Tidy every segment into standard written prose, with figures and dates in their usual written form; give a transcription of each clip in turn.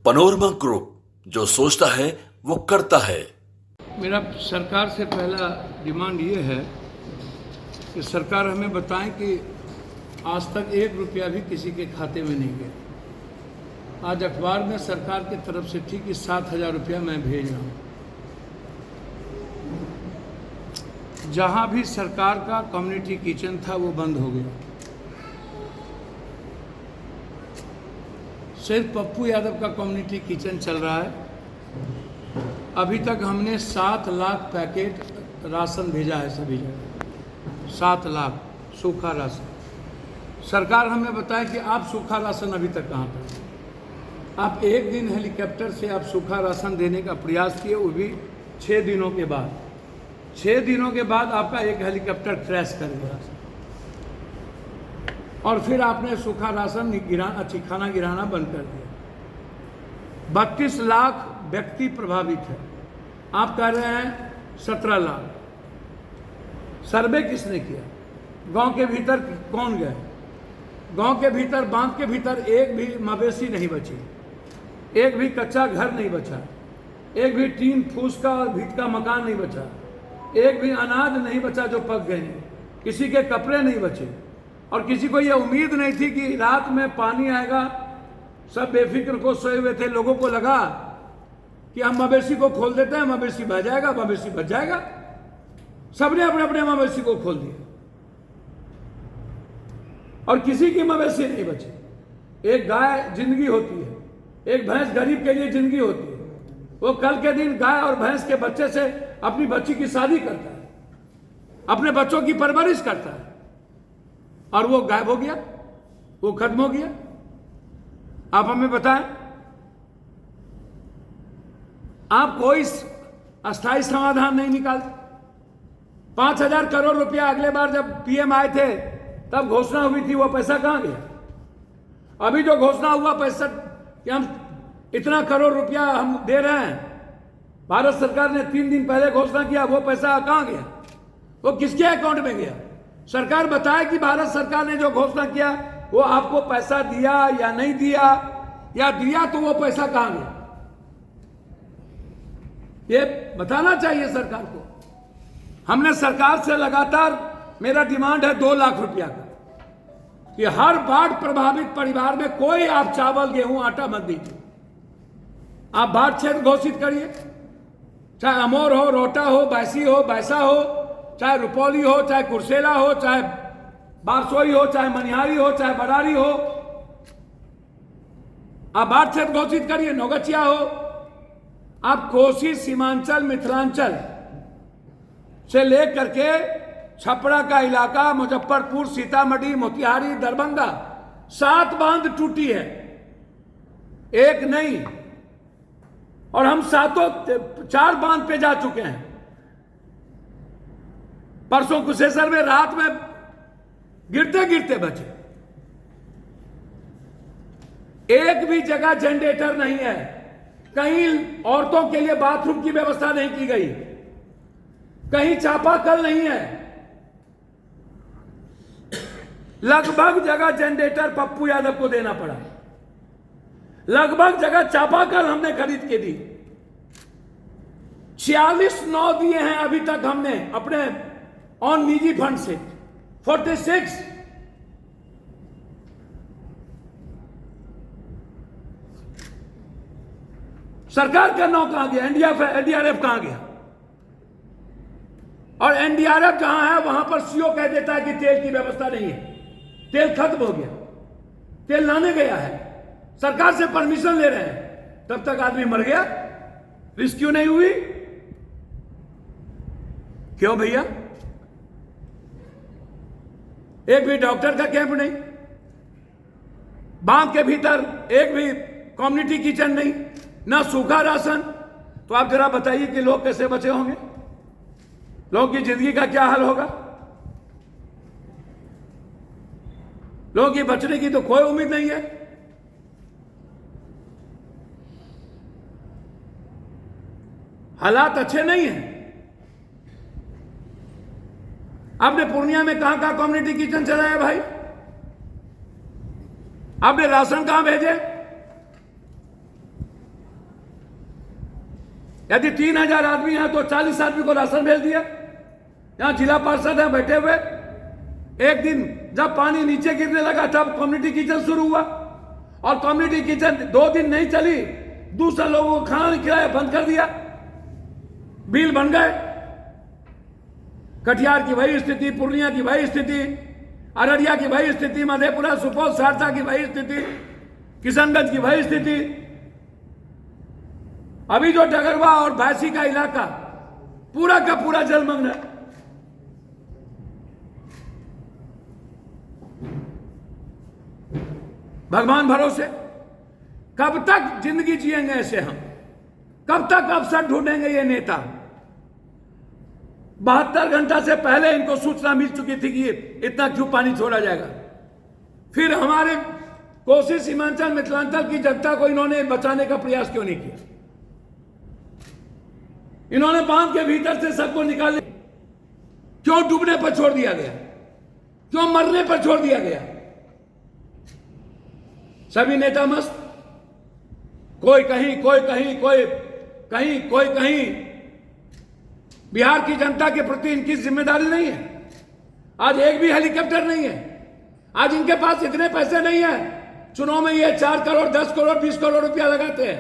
Panorama group, जो सोचता है वो करता है। मेरा सरकार से पहला डिमांड ये है कि सरकार हमें बताएं कि आज तक 1 रुपया भी किसी के खाते में नहीं गया। आज अखबार में सरकार की तरफ से थी कि 7,000 रुपया मैं भेज रहा हूँ। जहाँ भी सरकार का कम्युनिटी किचन था वो बंद हो गया। सिर्फ पप्पू यादव का कम्युनिटी किचन चल रहा है। अभी तक हमने 7 लाख पैकेट राशन भेजा है सभी जगह। 7 लाख सूखा राशन। सरकार हमें बताए कि आप सूखा राशन अभी तक कहाँ पर। आप एक दिन हेलीकॉप्टर से आप सूखा राशन देने का प्रयास किए, वो भी 6 दिनों के बाद। 6 दिनों के बाद आपका एक हेलीकॉप्टर क्रैश कर गया और फिर आपने सूखा राशन खाना गिराना बंद कर दिया। 32 लाख व्यक्ति प्रभावित है। आप कह रहे हैं 17 लाख। सर्वे किसने किया? गांव के भीतर कौन गए? गांव के भीतर, बांध के भीतर एक भी मवेशी नहीं बची, एक भी कच्चा घर नहीं बचा, एक भी टीन फूस का और भीत का मकान नहीं बचा, एक भी अनाज नहीं बचा जो पक गए हैं, किसी के कपड़े नहीं बचे। और किसी को यह उम्मीद नहीं थी कि रात में पानी आएगा। सब बेफिक्र को सोए हुए थे। लोगों को लगा कि हम मवेशी को खोल देते हैं, मवेशी बच जाएगा, मवेशी बच जाएगा। सबने अपने अपने मवेशी को खोल दिया और किसी की मवेशी नहीं बची। एक गाय जिंदगी होती है, एक भैंस गरीब के लिए जिंदगी होती है। वो कल के दिन गाय और भैंस के बच्चे से अपनी बच्ची की शादी करता है, अपने बच्चों की परवरिश करता है, और वो गायब हो गया, वो खत्म हो गया। आप हमें बताएं, आप कोई अस्थायी समाधान नहीं निकालते। 5,000 करोड़ रुपया अगले बार जब पीएम आए थे तब घोषणा हुई थी, वो पैसा कहां गया? अभी जो घोषणा हुआ पैसा कि हम इतना करोड़ रुपया हम दे रहे हैं, भारत सरकार ने 3 दिन पहले घोषणा किया, वो पैसा कहां गया? वो किसके अकाउंट में गया? सरकार बताए कि भारत सरकार ने जो घोषणा किया वो आपको पैसा दिया या नहीं दिया, या दिया तो वो पैसा कहां गया? ये बताना चाहिए सरकार को। हमने सरकार से लगातार, मेरा डिमांड है 2 लाख रुपया का, कि हर बाढ़ प्रभावित परिवार में कोई आप चावल, गेहूं, आटा मत दीजिए। आप बाढ़ क्षेत्र घोषित करिए, चाहे अमोर हो, रोहटा हो, बैसी हो, बैसा हो, चाहे रुपौली हो, चाहे कुर्सेला हो, चाहे बारसोई हो, चाहे मनिहारी हो, चाहे बरारी हो। आप बाढ़ क्षेत्र घोषित करिए। नौगछिया हो, आप कोसी, सीमांचल, मिथिलांचल से लेकर के छपरा का इलाका, मुजफ्फरपुर, सीतामढ़ी, मोतिहारी, दरभंगा, 7 बांध टूटी है, एक नहीं। और हम 4 बांध पे जा चुके हैं। परसों कुशेश्वर में रात में गिरते गिरते बचे। एक भी जगह जनरेटर नहीं है, कहीं औरतों के लिए बाथरूम की व्यवस्था नहीं की गई, कहीं चापाकल नहीं है। लगभग जगह जनरेटर पप्पू यादव को देना पड़ा, लगभग जगह चापाकल हमने खरीद के दी। 46 9 दिए हैं अभी तक हमने अपने ऑन निजी फंड से। 46 सरकार का नौ कहां गया? एनडीआरएफ कहां गया? और एनडीआरएफ जहां है वहां पर सीओ कह देता है कि तेल की व्यवस्था नहीं है, तेल खत्म हो गया। तेल लाने गया है, सरकार से परमिशन ले रहे हैं, तब तक आदमी मर गया, रेस्क्यू नहीं हुई। क्यों भैया? एक भी डॉक्टर का कैंप नहीं, बांध के भीतर एक भी कम्युनिटी किचन नहीं, ना सूखा राशन। तो आप जरा बताइए कि लोग कैसे बचे होंगे? लोगों की जिंदगी का क्या हाल होगा? लोगों की बचने की तो कोई उम्मीद नहीं है। हालात अच्छे नहीं हैं। आपने पूर्णिया में कहां कहां कम्युनिटी किचन चलाया भाई? आपने राशन कहां भेजे? यदि 3,000 आदमी हैं तो 40 आदमी को राशन भेज दिया। यहां जिला पार्षद हैं बैठे हुए। एक दिन जब पानी नीचे गिरने लगा तब कम्युनिटी किचन शुरू हुआ, और कम्युनिटी किचन 2 दिन नहीं चली, दूसरे लोगों को खाना नहीं खिलाया, बंद कर दिया। बिल बन गए। कटिहार की वही स्थिति, पूर्णिया की वही स्थिति, अररिया की वही स्थिति, मधेपुरा, सुपौल, सहरसा की वही स्थिति, किशनगंज की वही स्थिति। अभी जो डगरवा और भैंसी का इलाका पूरा का पूरा जलमग्न है। भगवान भरोसे कब तक जिंदगी जिएंगे ऐसे हम? कब तक अवसर ढूंढेंगे ये नेता? 72 घंटा से पहले इनको सूचना मिल चुकी थी कि इतना क्यों पानी छोड़ा जाएगा। फिर हमारे कोसी, सीमांचल, मिथिलांचल की जनता को इन्होंने बचाने का प्रयास क्यों नहीं किया? इन्होंने बांध के भीतर से सबको निकालने क्यों डूबने पर छोड़ दिया गया? क्यों मरने पर छोड़ दिया गया? सभी नेता मस्त, कोई कहीं, कोई कहीं, कोई कहीं, कोई कहीं। बिहार की जनता के प्रति इनकी जिम्मेदारी नहीं है। आज एक भी हेलीकॉप्टर नहीं है। आज इनके पास इतने पैसे नहीं है। चुनाव में ये 4 करोड़, 10 करोड़, 20 करोड़ रुपया लगाते हैं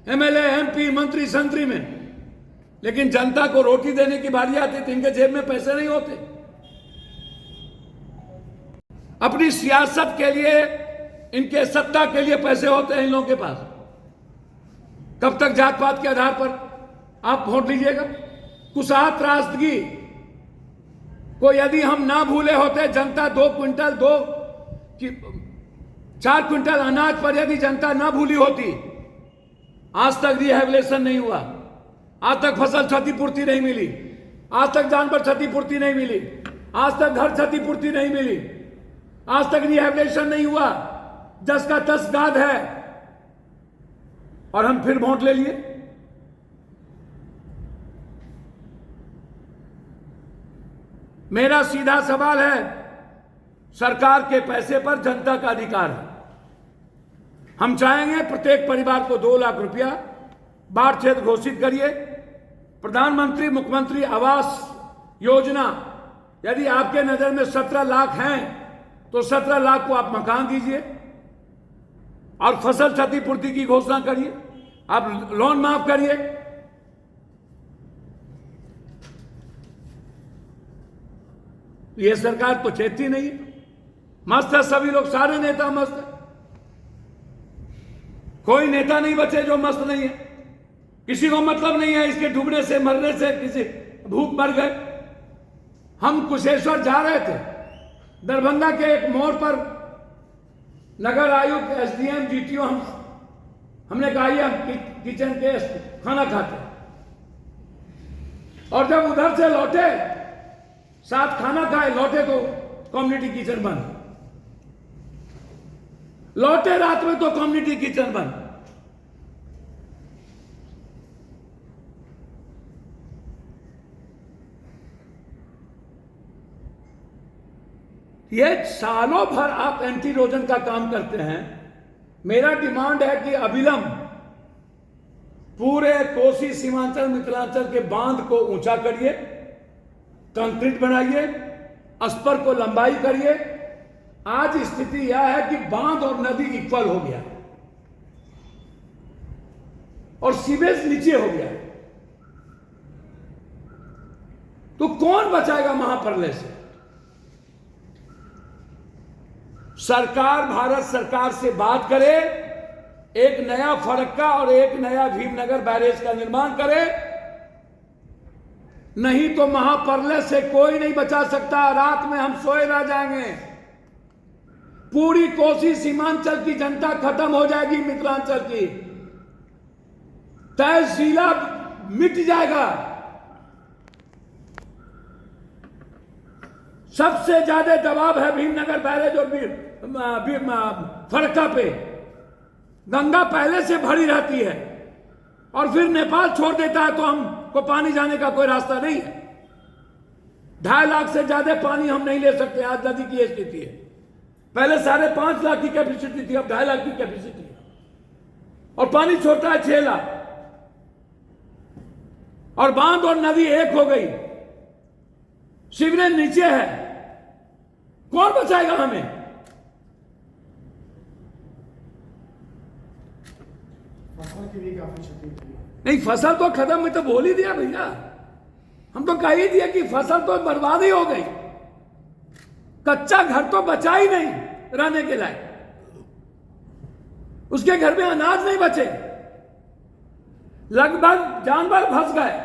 एमएलए, एमपी, मंत्री, संतरी में, लेकिन जनता को रोटी देने की बारी आती तो इनके जेब में पैसे नहीं होते। अपनी सियासत के लिए, इनके सत्ता के लिए पैसे होते हैं इन लोगों के पास। कब तक जात पात के आधार पर आप वोट लीजिएगा? कुशाह त्रासदगी को यदि हम ना भूले होते, जनता 2 क्विंटल 4 क्विंटल अनाज पर यदि जनता ना भूली होती, आज तक रिहेबिलिटेशन नहीं हुआ, आज तक फसल क्षतिपूर्ति नहीं मिली, आज तक जानवर क्षतिपूर्ति नहीं मिली, आज तक घर क्षतिपूर्ति नहीं मिली, आज तक रिहेबिलिटेशन नहीं हुआ, जस का तस गाद है, और हम फिर वोट ले लिए। मेरा सीधा सवाल है, सरकार के पैसे पर जनता का अधिकार है। हम चाहेंगे प्रत्येक परिवार को 2 लाख रुपया बाढ़ क्षेत्र घोषित करिए। प्रधानमंत्री मुख्यमंत्री आवास योजना, यदि आपके नजर में 17 लाख हैं तो 17 लाख को आप मकान दीजिए, और फसल क्षतिपूर्ति की घोषणा करिए, आप लोन माफ करिए। ये सरकार तो चेतती नहीं। मस्त है सभी लोग, सारे नेता मस्त है। कोई नेता नहीं बचे जो मस्त नहीं है। किसी को मतलब नहीं है इसके डूबने से, मरने से, किसी भूख मर गए। हम कुशेश्वर जा रहे थे, दरभंगा के एक मोड़ पर नगर आयुक्त, एसडीएम, डीटीओ, हमने कहा ये हम किचन के खाना खाते, और जब उधर से लौटे, साथ खाना खाए, लौटे तो कम्युनिटी किचन बंद। लौटे रात में तो कम्युनिटी किचन बंद। ये सालों भर आप एंटी इरोजन का काम करते हैं। मेरा डिमांड है कि अविलंब पूरे कोसी, सीमांचल, मिथिलांचल के बांध को ऊंचा करिए, कंक्रीट बनाइए, अस्पर को लंबाई करिए। आज स्थिति यह है कि बांध और नदी इक्वल हो गया और सीवेज नीचे हो गया, तो कौन बचाएगा महाप्रलय से? सरकार, भारत सरकार से बात करे, एक नया फरक्का और एक नया भीमनगर बैरेज का निर्माण करे, नहीं तो महाप्रलय से कोई नहीं बचा सकता। रात में हम सोए रह जाएंगे। पूरी कोसी, सीमांचल की जनता खत्म हो जाएगी, मिथिलांचल की तहसीला मिट जाएगा। सबसे ज्यादा दबाव है भीमनगर बैरेज और फरक्का पे। गंगा पहले से भरी रहती है और फिर नेपाल छोड़ देता है, तो हमको पानी जाने का कोई रास्ता नहीं है। 2.5 लाख से ज्यादा पानी हम नहीं ले सकते। आज नदी की स्थिति है, पहले 5.5 लाख की कैपेसिटी थी, अब 2.5 लाख की कैपेसिटी है, और पानी छोड़ता है 6 लाख। और बांध और नदी एक हो गई, सीवरेज नीचे है, कौन बचाएगा हमें? फसल की भी काफी क्षति हुई है। नहीं, फसल तो खत्म, मैं तो बोल ही दिया भैया, हम तो कह ही दिया कि फसल तो बर्बाद ही हो गई, कच्चा घर तो बचा ही नहीं रहने के लायक, उसके घर में अनाज नहीं बचे, लगभग जानवर फंस गए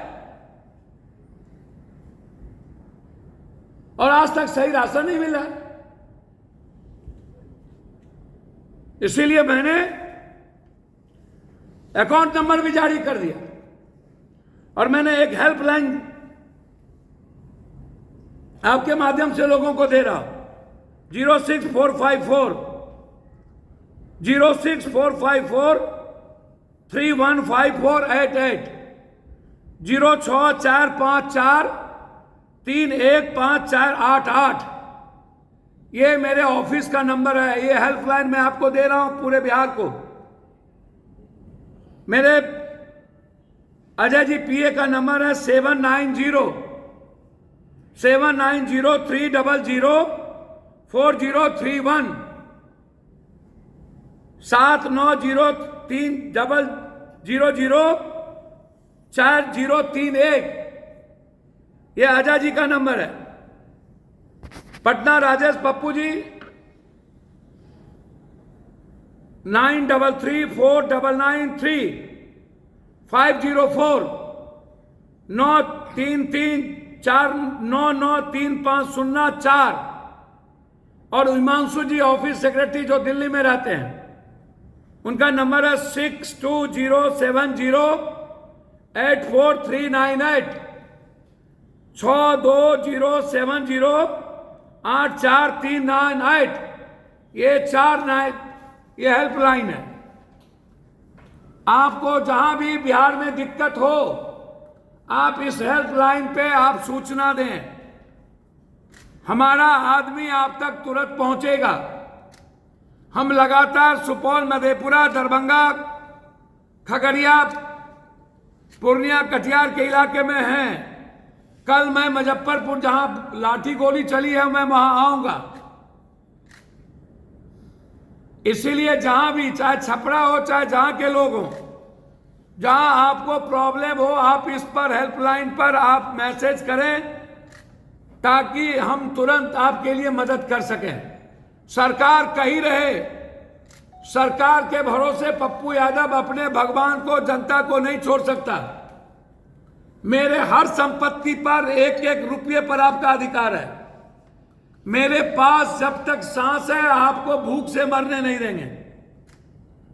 और आज तक सही राशन नहीं मिला। इसीलिए मैंने अकाउंट नंबर भी जारी कर दिया और मैंने एक हेल्पलाइन आपके माध्यम से लोगों को दे रहा हूं, 06454 06454315488। ये मेरे ऑफिस का नंबर है, ये हेल्पलाइन मैं आपको दे रहा हूं पूरे बिहार को। मेरे अजय जी पीए का नंबर है 7903004031 7903004031। ये अजय जी का नंबर है। पटना राजेश पप्पू जी 9334993504 93349935004। और हिमांशु जी ऑफिस सेक्रेटरी जो दिल्ली में रहते हैं, उनका नंबर है 6207084398 6207084398। ये हेल्पलाइन है। आपको जहां भी बिहार में दिक्कत हो, आप इस हेल्पलाइन पे आप सूचना दें, हमारा आदमी आप तक तुरंत पहुंचेगा। हम लगातार सुपौल, मधेपुरा, दरभंगा, खगड़िया, पूर्णिया, कटिहार के इलाके में हैं। कल मैं मुजफ्फरपुर, जहां लाठी गोली चली है, मैं वहां आऊंगा। इसीलिए जहां भी, चाहे छपरा हो चाहे जहां के लोग हो, जहां आपको प्रॉब्लम हो, आप इस पर हेल्पलाइन पर आप मैसेज करें ताकि हम तुरंत आपके लिए मदद कर सकें। सरकार कहीं रहे, सरकार के भरोसे पप्पू यादव अपने भगवान को, जनता को नहीं छोड़ सकता। मेरे हर संपत्ति पर एक एक रुपये पर आपका अधिकार है। मेरे पास जब तक सांस है आपको भूख से मरने नहीं देंगे,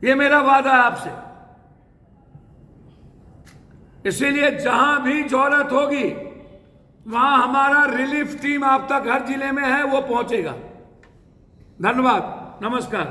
ये मेरा वादा है आपसे। इसीलिए जहां भी जरूरत होगी वहां हमारा रिलीफ टीम आप तक हर जिले में है, वो पहुंचेगा। धन्यवाद, नमस्कार।